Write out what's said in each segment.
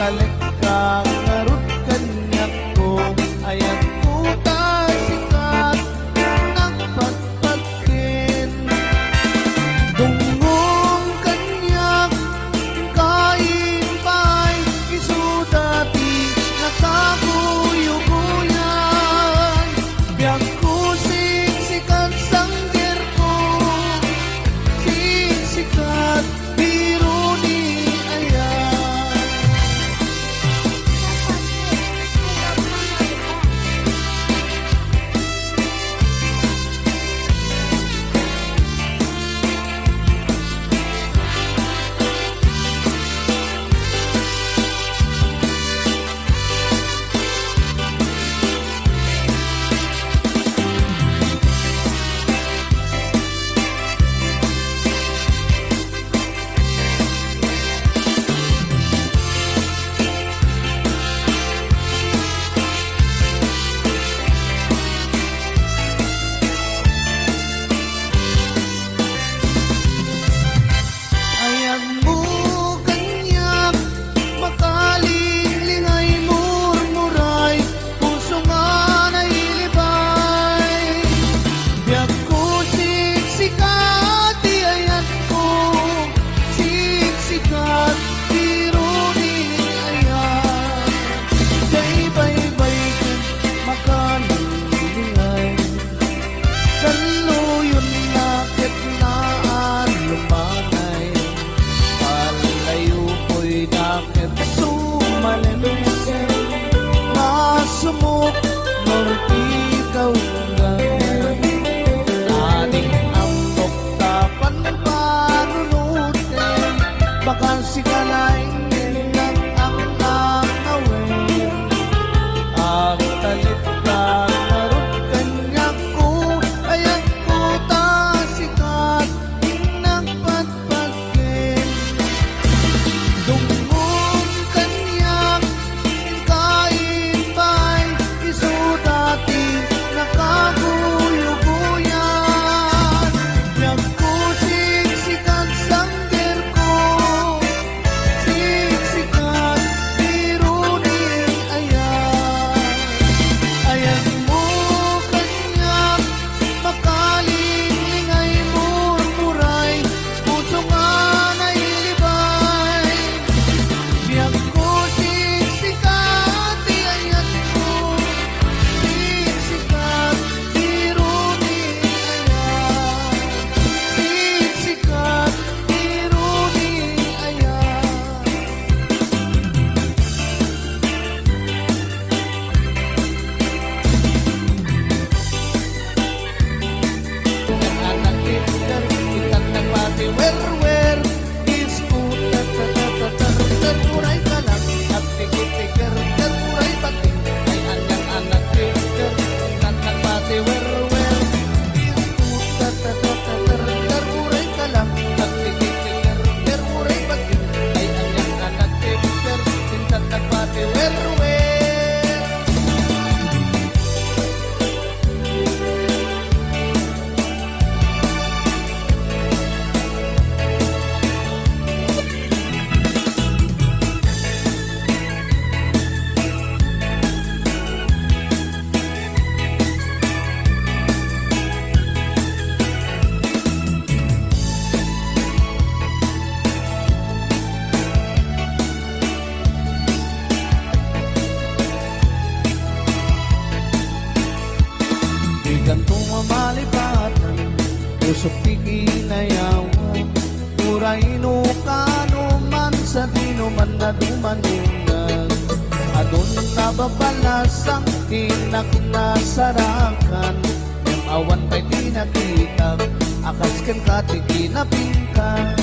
balik ka ngarut kanyak ko ayan puta sikat nagpatpatkin dungong kanyak kain pa'y isudati nakaguyuguyan biyak ko siksikat sangger ko siksikat biro ni ayan ayan mo kanyak makalilingay murmuray puso nga nailibay biyak ko siksikat di ayan ko siksikat biro ni ayan kay baybay makalilingay saluyon nakit naan lumanay palayo ko'y nakit sumalimsin masumok norti kaungan aning amtok tapan panunutin bakal sikalaing nilang ang nakawin ang talit ka ngarot kanyak ko ayan ko tasikat nagpatpatkin dungong kanyak kain ba'y isudati nakaguyuguyan biyak ko siksikat sangger ko siksikat biro ni ayan ayan mo kanyak makalilingay murmuray puso nga nailibay biyak ko siksikat di ayan ko siksikat biro ni ayan siksikat biro ni ayan anak kinder ikat nagpati wer isku terpuray ka lang at tikit-tikir terpuray pati ay anyang anak kinder ikat nagpati wer isku terpuray ka lang at tikit-tikir terpuray pati ay anyang anak kinder ikat nagpati wer di gantong mamalipatan usok ti kinayawan uray no kano man sa dino man na dumanunan adun nababalasang tinak nasarakan yung awan pa'y di nakita akas ken katiki na pingkan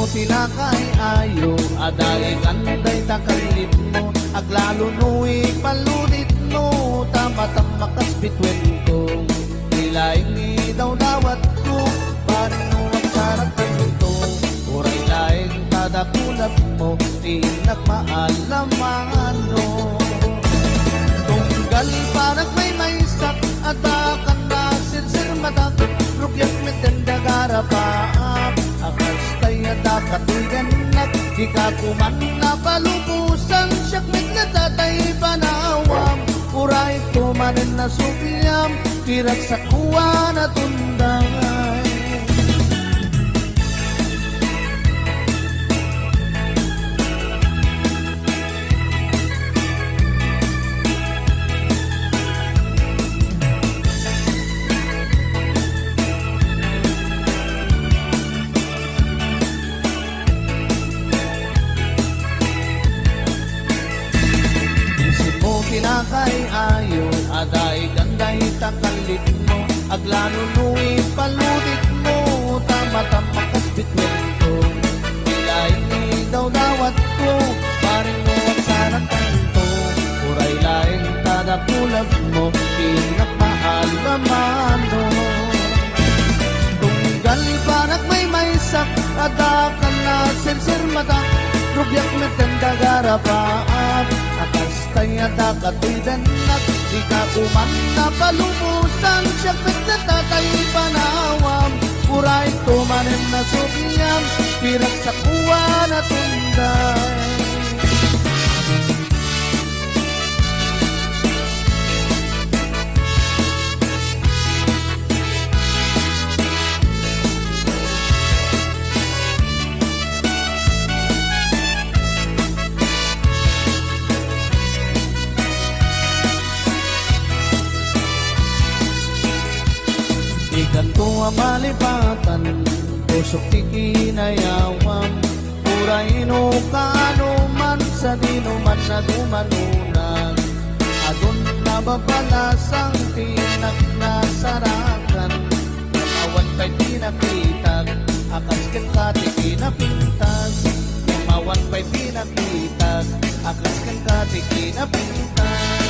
sila kay ayo adalay kanday takalip mo aglalo nu'y palunit no tama-tamakas bitwen ko nilaing maalamano. Tunggal parak may maysak, adakan na sirsir matak, rugyat mitendagara paap, akas tayo dakatuyan nak, di ka kuman na palubusan, siyak mit na tatay panawam, uray tumanin na sukiyam, pirak sa kuwa na tundangay. Pinakay ayo, aday ganday takalit mo, aglanunuwi paludik mo, tama-tama kasbitwen ko. Ilay ni daw dawat ko, paring mo at sarang kanto, uray laing tadapulag mo, pinakmaalamano. Tunggal parak may maysak, adakan na sirsir matak, rubyak mitendagara paap, akas tayo dakatuyan nak, di ka kuman na palumusan, siyapit na tatay panawam, uray tumanin na sukiyam, pirak sa kuwa na tunday. Ikanto ang malipatan, pusok tikinayawam, uraino kaano man sa dinuman na dumanunan, adun na babalasang tinak na sarakan, kamawan pa'y pinakitag, akas kati kinapintas, kamawan pa'y pinakitag, akas kati kinapintas.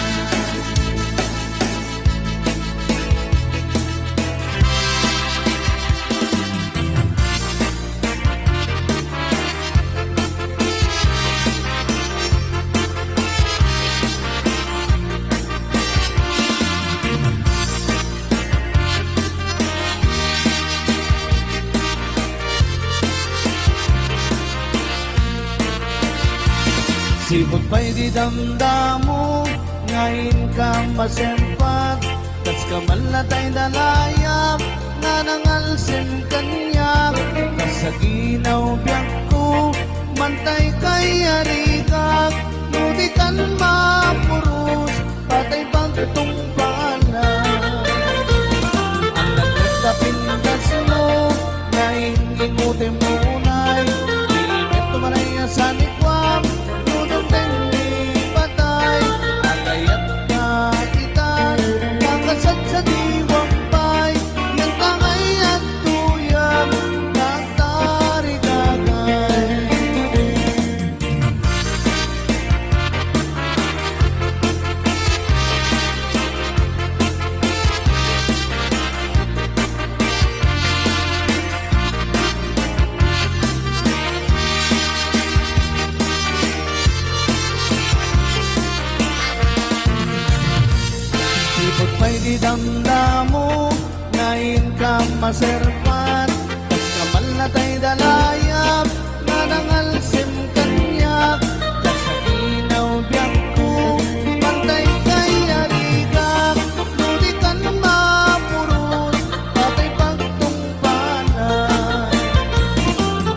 Sibot pa'y di damdamo, ngayon ka masempat, tas kamal na ta'y dalayap, nga nangalsim kanyak, sa ginaw biyak ko, mantay kay arikak, nudikan mapurus, patay bagtong pala. Ang nagkapindas mo, ngayon imutin munay, init tumanay sa nikwam, sa diwang pay, yung tangay at tuyang, nagtarigagay. Sipot pa'y di damdamo, ngayon ka maserpan, tas kamal na ta'y dalayap, nga nangalsim kanyak, tas sa ginaw biyak ko, pantay kay aligak, nudikan mapurus, patay pagtong panay.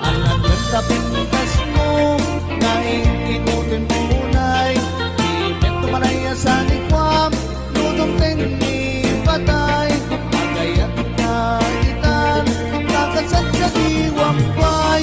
Ang nagkapintas mo, ngayon ikutin munay, ibet tumalaya sa nikwam, nudong tenni patay, magayat na itan, kakasad sa diwang pay,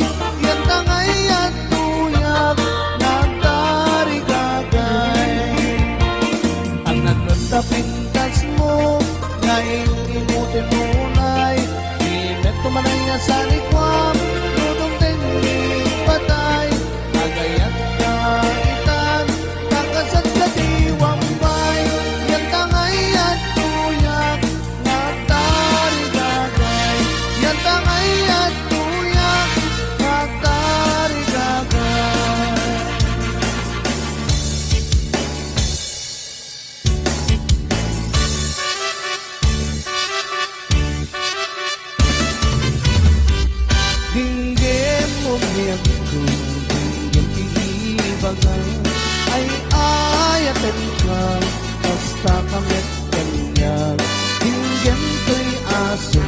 bagay ay ayatin ka basta kamit kanyag hinggan ko'y aso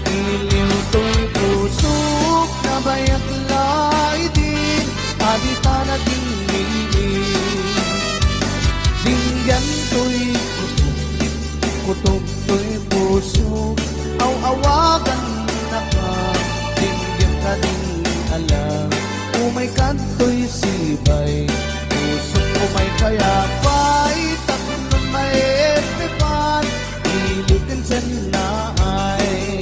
iliw to'y pusok na bayat lai din adita naging lilim hinggan to'y kutob to'y pusok aw-awagan na ka hinggan ka din alam umay kanto'y sibay pusok umay kaya pa'y tatlong may epipan ilitin sa naay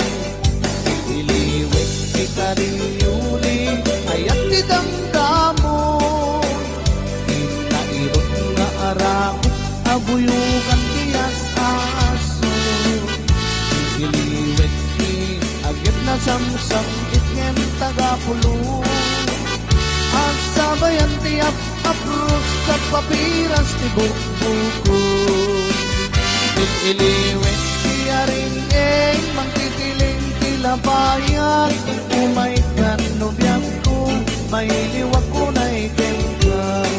iliwit ikariuli ayat idamdamo inairot nga arako abuyukan tiyas aso iliwit agit na samsam itngem tagapulong ang sabayan tiyap apros sa papiras ti buko iliwit tiya rin mangtitiling tilabayan umay kanubyan ko may liwag ko na ikengkang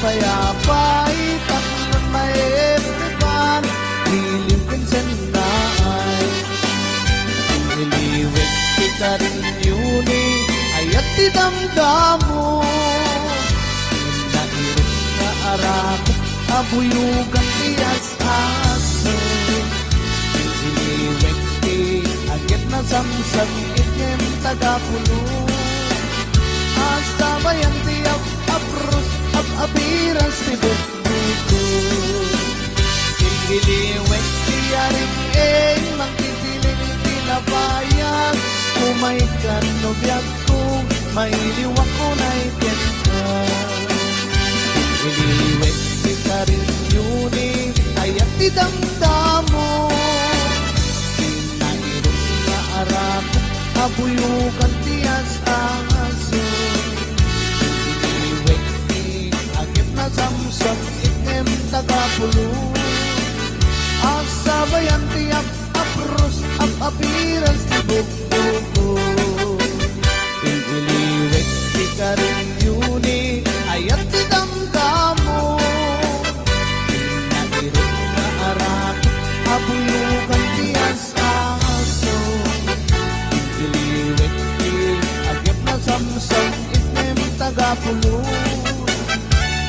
payapay tatlong may epipan lilim senay iliwit kita rin yuni ayat tidamdamo inairot na arako abuyugan tiyas aso iliwit agit na samsam itngem tagapulong asabayan tiyap apros apiras ti buko iliwet tiya rin magtitiling tinabayan umay kanubyak ko may liwak ko na ikenta iliwet tiya rin yuni ayat idamdamo inairot na arako abuyukan tiyas aso samsam itnem tagapulong asabayan tiyap apros apiras ti buko iliwit tika rin yuni ayat idamdamo inairot na arak abuyukan tiyas aso iliwit agip na samsam itnem tagapulong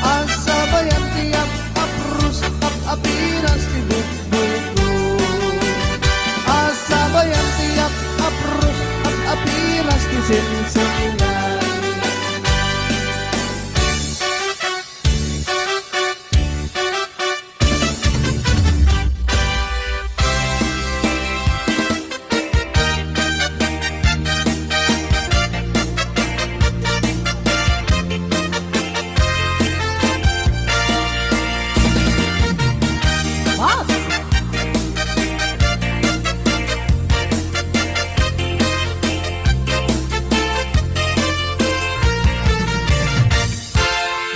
asabayan tiyap apros apiras ti buko asabayan tiyap apros apiras ti sinsinan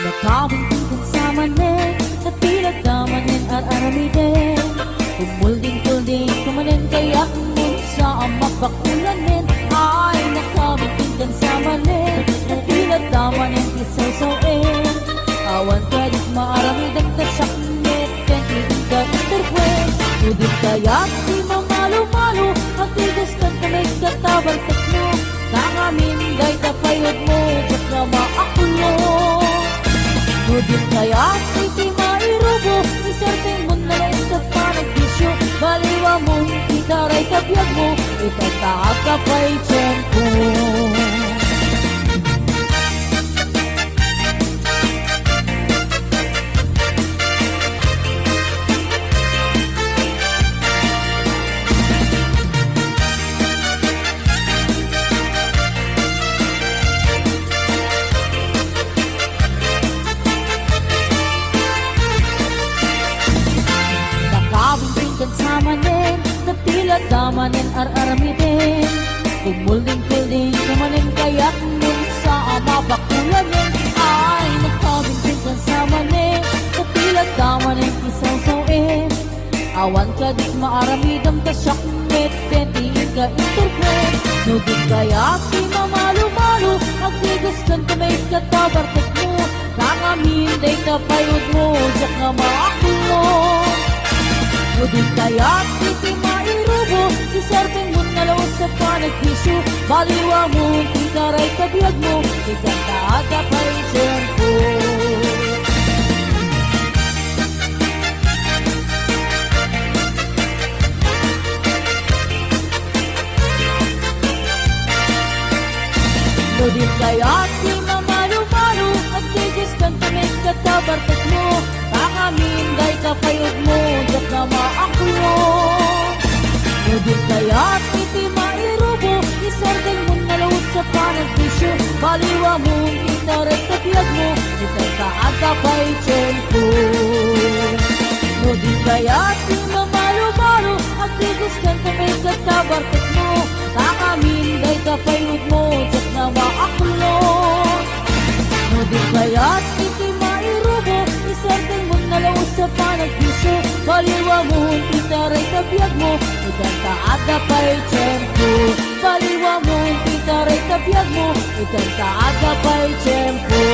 Nakawintigan sa manin at pinagdamanin at aramidin kumulding-kulding kumanin kaya kumun sa mapakulanin ay nakawintigan sa manin at pinagdamanin isaw-sawin awan ka di maaramidang kasaknit kan ibig ka interpret udit kaya di mamalo-malo biyag mo, itataag ka pa'y tiyempo. Nakawin sa manen, na tila damanen ar-aramiden. Kumulding-kulding kamanen kayak nun sa ama bakulanin. Ay, nakawin sa manen, na tila damanen isaw-sawin. Awan ka di maaramidam ka syakmet, pentiin ka interpret. Nudin kaya si mamalu-malu, agtigaskan ka may katabartot mo. Nakaminday ka payod mo, sak nga maakulo. Nudin kaya iti mairubo, isarting mo na lawas sa panagpisyo. Baliwa mo, itaray kabiyag mo, ikataga pa'y tiyempo. Nudin kaya si mamalu-malu, at tigis kan kamay katabartot mo. Pakaminday ka payod mo, yak na maakulo. Nudin kaya iti mairubo, isardeng mo na lawot sa panagpisyo. Baliwa mo, itaray kabiyag mo, itataag pa'y tiyempo. Nudin kaya si mamalu-malu, at tigis kan kamay katabartot mo. Pakaminday ka payod mo, yak na maakulo. Nudin kaya iti mairubo, isardeng mo na lawos sa panagpisyo. Baliwa mo, itaray kabiyag mo, itataag pa'y tiyempo. Baliwa mo, itaray kabiyag mo, itataag pa'y tiyempo.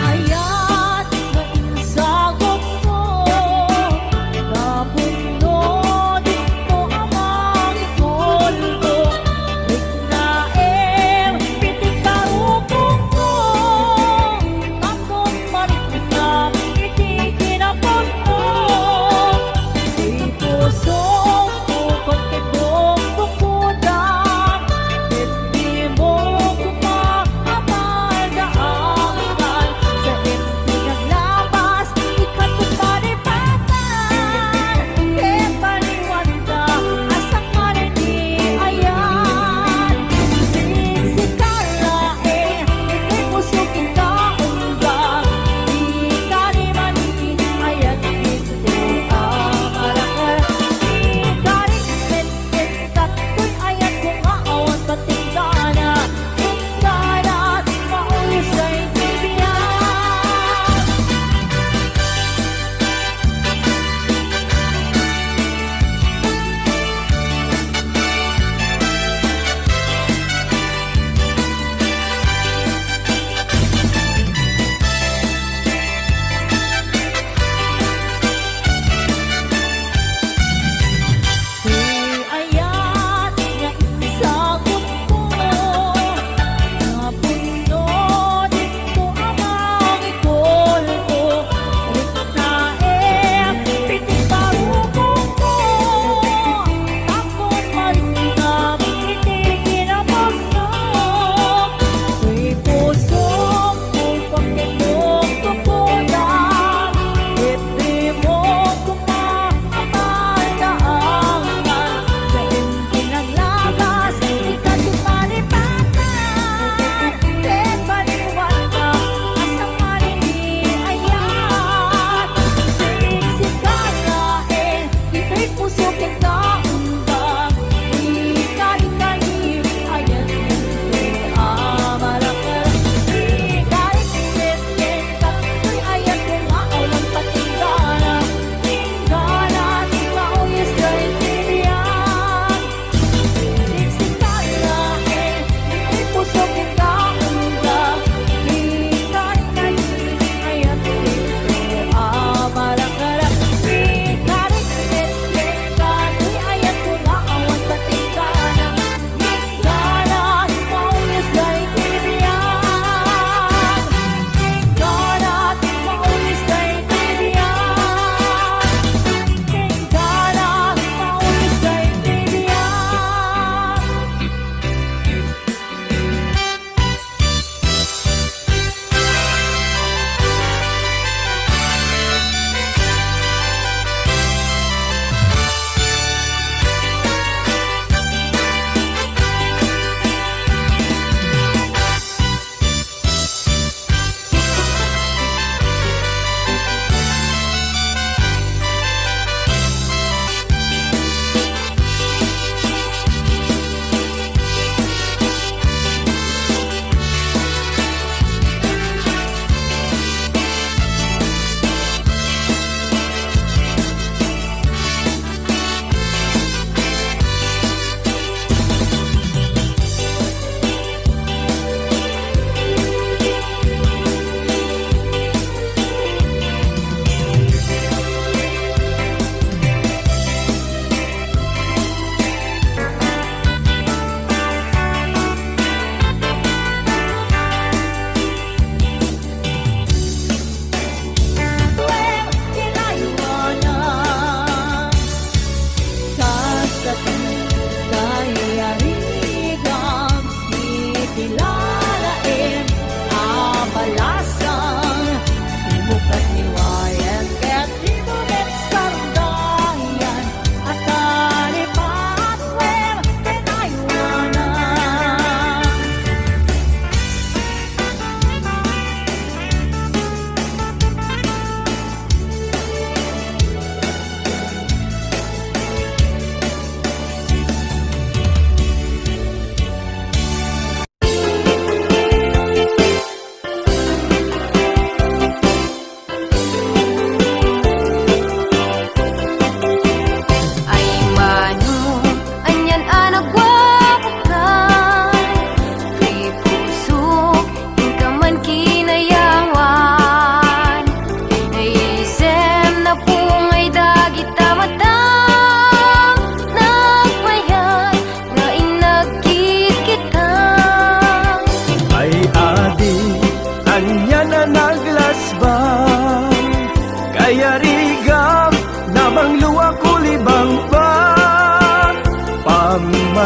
Ayat na insagop mo, napuno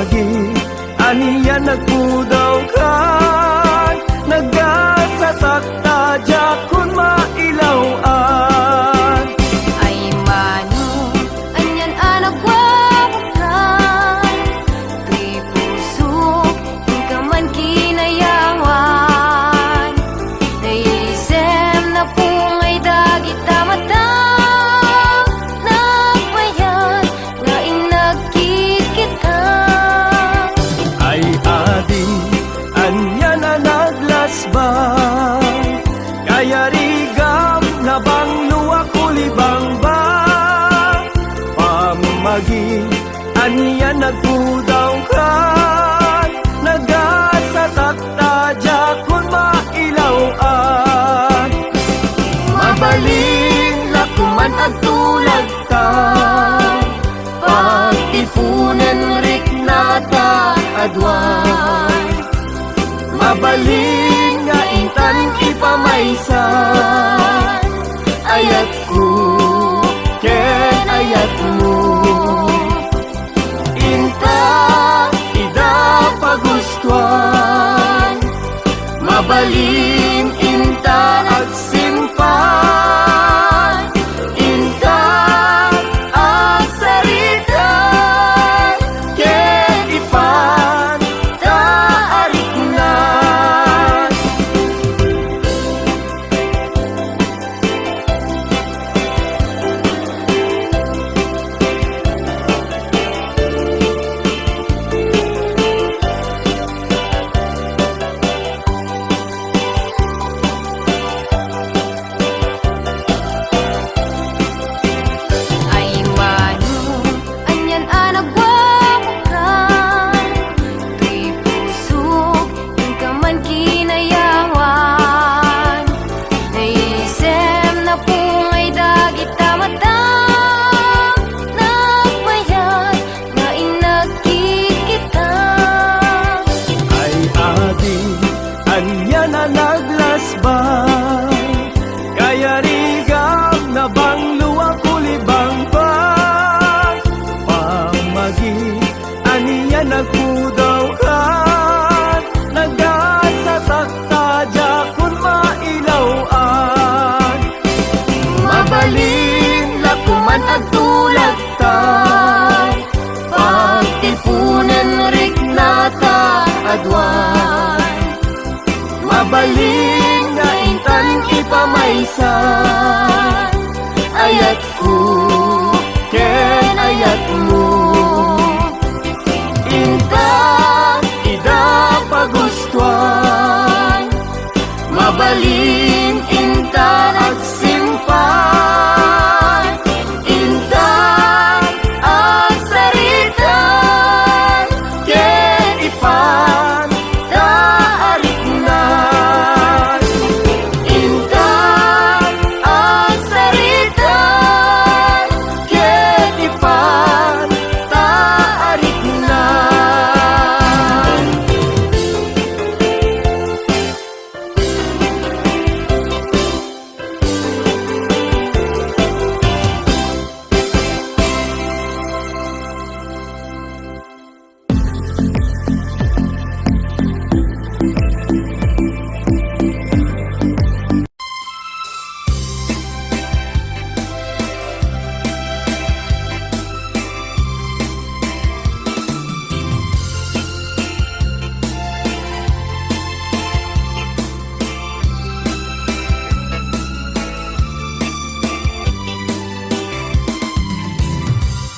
Pamagi, aniya nagpudaw ka, nagasatak tadya kun mailawan. Ay mano, anyan anak wawakan, tuy puso, kung ka man kinayawan. Naisem na pungay dagit tamatang, nagbayan, nga inagkikita. Ay adi, anya na naglasbang, kaya rigam na bang luwa kulibang ba? Pamagi, anya nagpudaw ka, nagasatak tadya kun mailawan. Mabalin lakuman ang tulad ta, pagtipunan rik nata adwan. Mabalin nga intan ipamaysan, ayat ko ken ayat mo. Inta ida pagustuhan, mabalin inta at simpan. Inta at saritan, ken ipan taarik na. Ay mano, anyan anak wawakan, tuy puso, kung ka man kinayawan. Naisem na pungay dagit tamatang, nagbayan, nga inagkikita. Ay adi, anya na naglasbang, kaya rigam na bang luwa kulibang pa. Pamagi, aniya nagpudaw ka, nagasatak tadya kun mailawan. Mabalin lakuman ang tulad ta, pagtipunan rik nata adwan. Mabalin nga intan ipamaysan, ayat ko ken ayat mo. Inta ida pagustuhan, mabalin inta at simpan. Inta at saritan, ken ipan taarik na. Inta at saritan, ken ipan taarik na.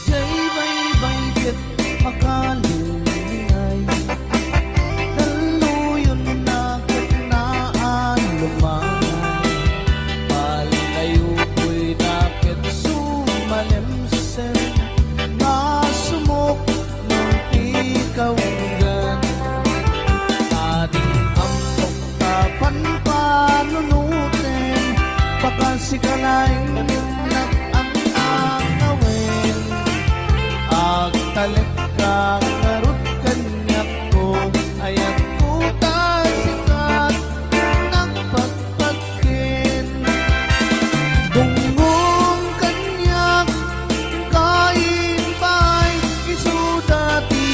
Kay may banggit makalingay, daluyon na kitnaan lumanay. Malayo ko'y nakit sumalimsim, nasumok ng ikawgan. Ating ampok tapan panunutin, baka sikalaing nag-ang-angawin. Agtalit ka karut kanyak ko, ayat ko tasikat nagpagpagkin. Bungong kanyak kain ba'y isudati,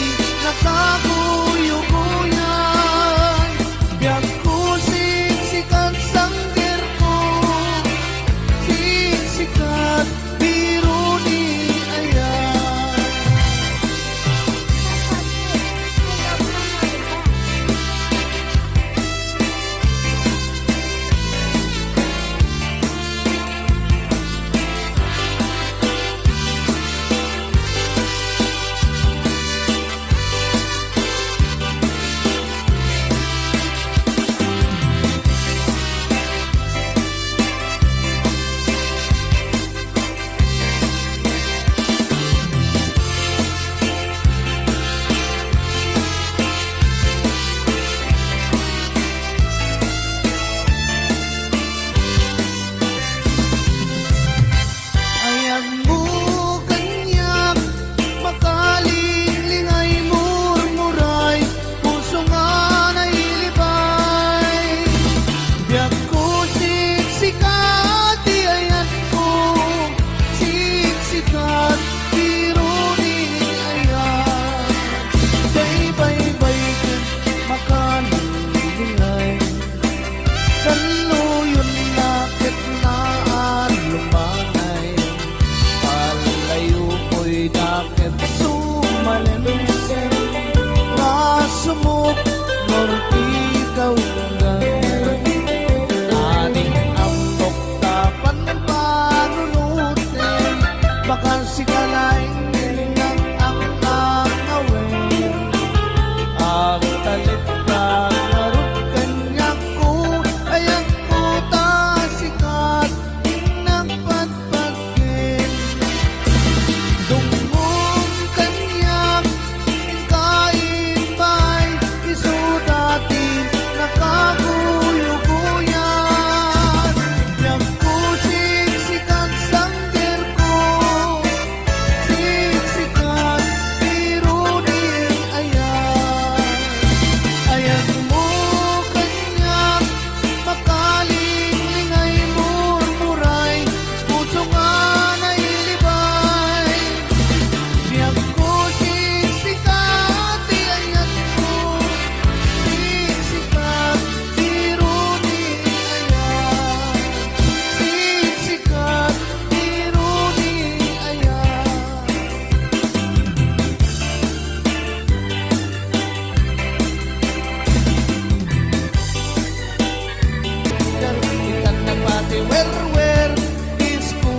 pati wer disco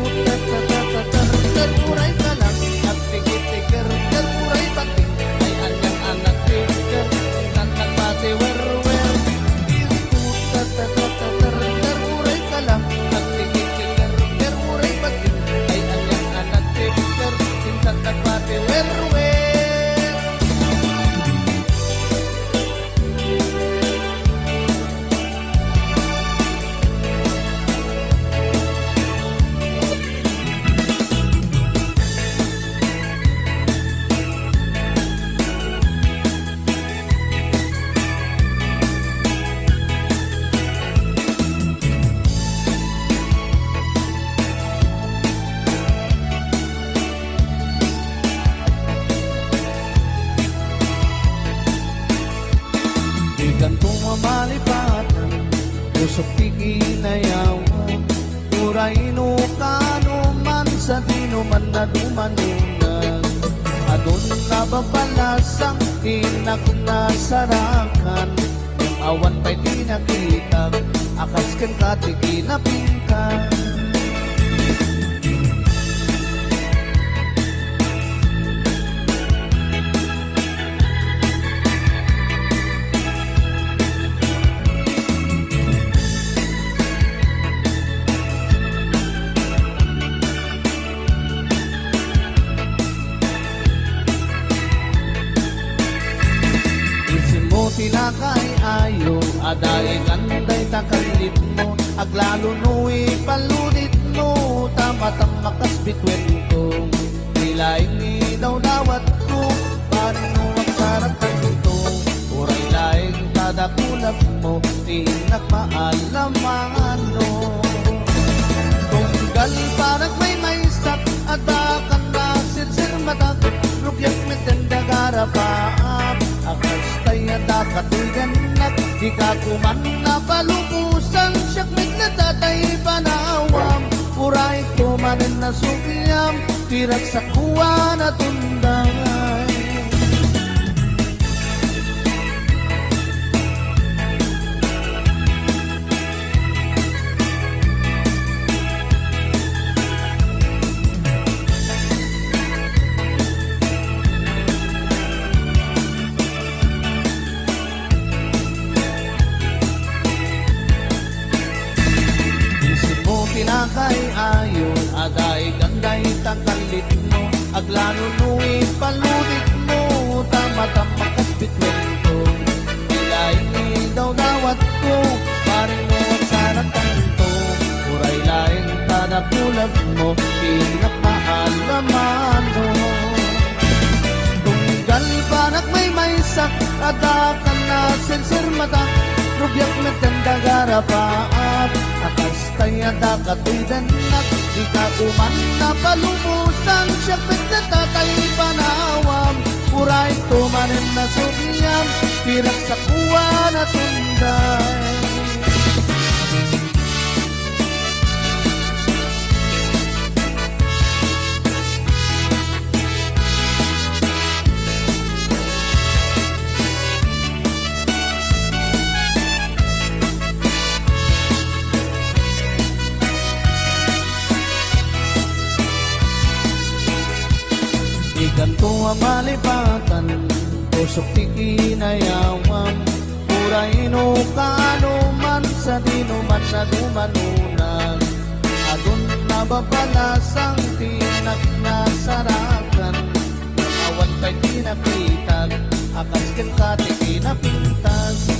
uray ka lang at tikit-tikir uray pati ay anyang anak tikir nantang pati wer disco uray ka lang at tikit-tikir uray pati ay anyang anak tikir nantang pati wer Ikan pumamalipatan, usok tikinayawan, uraino kano man sa dinuman na dumanunan. Adun na babalasang tinak na sarakan, yung awan pa'y di nakita, akas kan katikinapingkan. Tinakay ayo, aday kanday takalit mo, aglalo nu'i palunit mo, tamatang makas bitwen ko, nilaing ni daw dawat ko, paano ang sarap ito, uray laing tadakulap mo, tinak maalamano. Tunggal parang may sak, adakan na sirsir matak, rugyak mitendagara paap, akas tayo dakatugan at di ka kuman na palupusan siyak nagnatatay panawam uray kumanin na sukyam tirak sa kuwa na tunday. Tinakay ayon, aday ganday takalit mo, aglano nu'i palunit mo, tamatang makas bitwen ko, nilaing ni daw dawat ko, paring mo ang sarang tanto, uray laing tadakulap mo, tinak maalamano. Tunggal panak may sak, adakan na sirsir mata, rubyak metendagara paap, akas tayo dakatuidan at di ka kuman na palumusan siya pagkatatay panawam uray tumanin na sukyam tirak sa kuwa na tunday. Ikan pumamalipatan, usok tikinayawam, uraino kano man sa dinuman na dumanunan. Adun na babalasang tinak na sarakan, awan pa'y pinakitag, akas ken katikinapintas.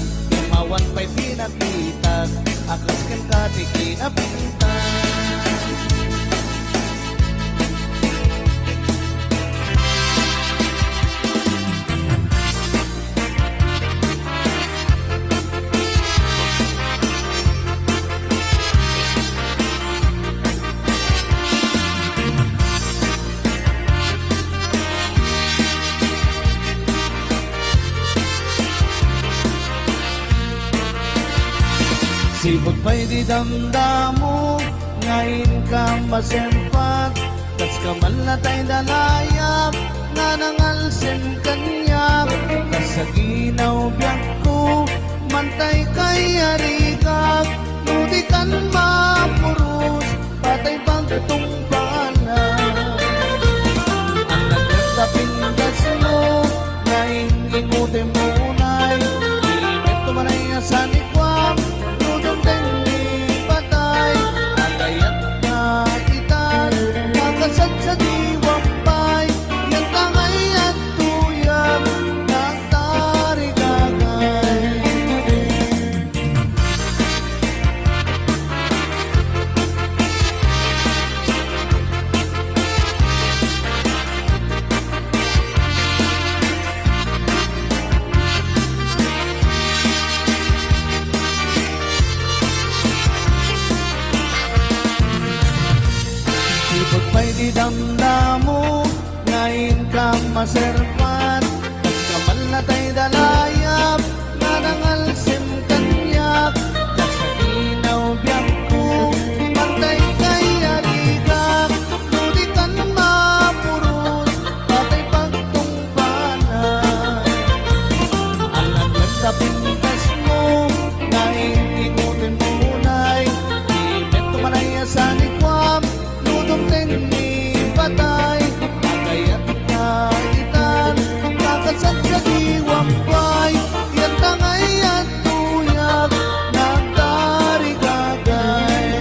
Awan pa'y pinakitag, akas ken katikinapintas. Sipot pa'y di damdamo, ngayon ka masempat, tas kaman na tayo dalayap, nga nangalsin kanya, tas sa ginaw biyak ko, mantay kay arikak, nudikan mapo idamdamo ngayon ka maserpan kamal na tay dalayap nga nangalsim kanyak nasa inaw biyak ko pantay kay aligak nudi ka na mapurot patay pagtungpanan alam sa pintas mo ngayon ikutin munay imet tumanay sa nikwam nudong tenni patay kagayat kaitan kakasat sa diwampay yan tangay at tuyag nagdarigagay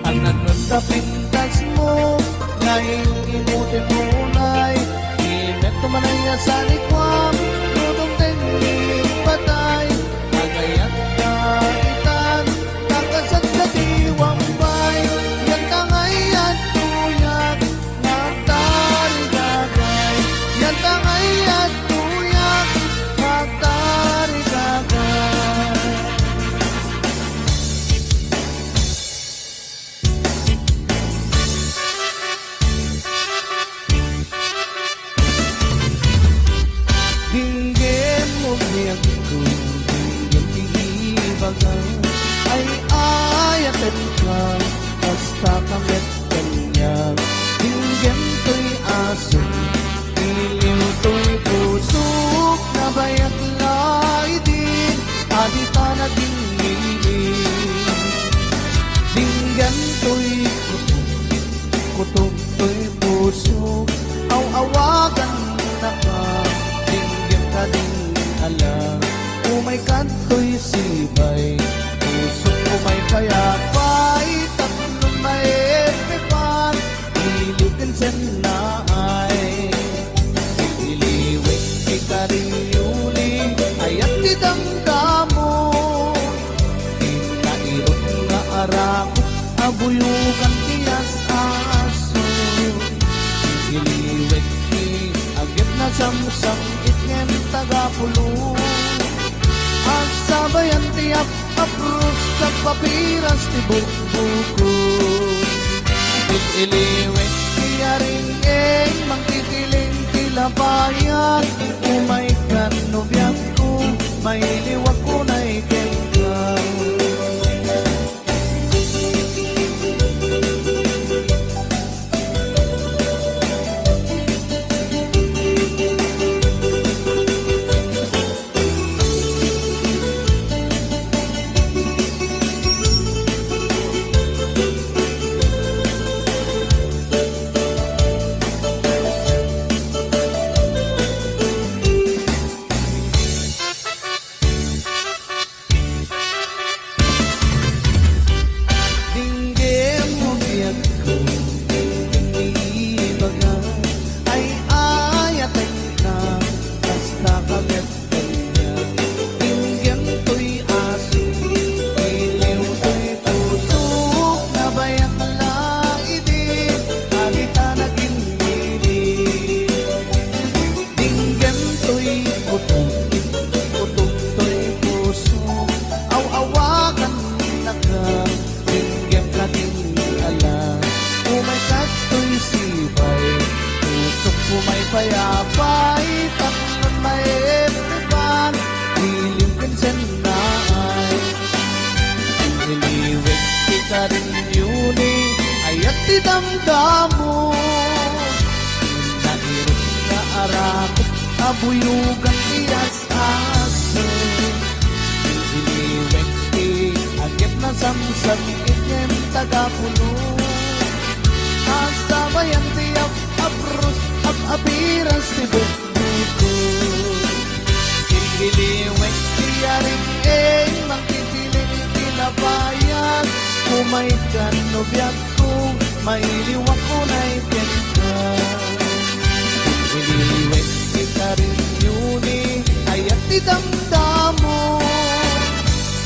ang nagnon sa pintas mo ngayon imutin munay imet tumanay sa nikwam nudong tenni patay kagayat kaitan kakasat sa diwampay yan tangay at tuyag nagdarigagay yan tangay at tuyag nagdarigagay dinggin mo biyag ko dinggin iibagan ay ayatin ka basta kamit kanya dinggin to'y aso iliw to'y pusok na bayak laidin adita na dinggin dinggin to'y kutob to'y pusok aw-awagan na ka dinggin ka din alam umay kanto'y sibay pusok umay kayapay tatlong maepipan iliwin sen na ay iliwin ikaryuli ayat didamdamo inairot nga arako abuyukan tiyas aso iliwin agit na samsam itngem tagapulo ang sabayan tiyak apros sa papiras ti buko iliwin tiyaring mangkikiling tilabayan umay kanubyak ko may liwag ko na ikengkang dinggin mo biyag ko iibagan ay ayatin ka basta kamit kanya dinggin to'y aso iliw to'y pusok na bayak laidin alita na ginilin dinggin to'y kutob to'y pusok aw-awagan na ka dinggin ka din alam umay kato'y sibay pusok umay payapay tatlong maepipan iliwin sen na ay iliwin ikaryuli ayat didamdamo inairot na arako abuyugan tiyas aso iliwin agit na samsam itngem tagapulo ang sabayan tiyak apros apiras ti buko iliwin tiyaring mangkikiling tilabayan umay kanubyak ko may liwag ko na ikengkang iliwin ikaryuli ayat idamdamo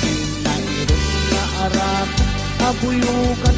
inairot na arako abuyukan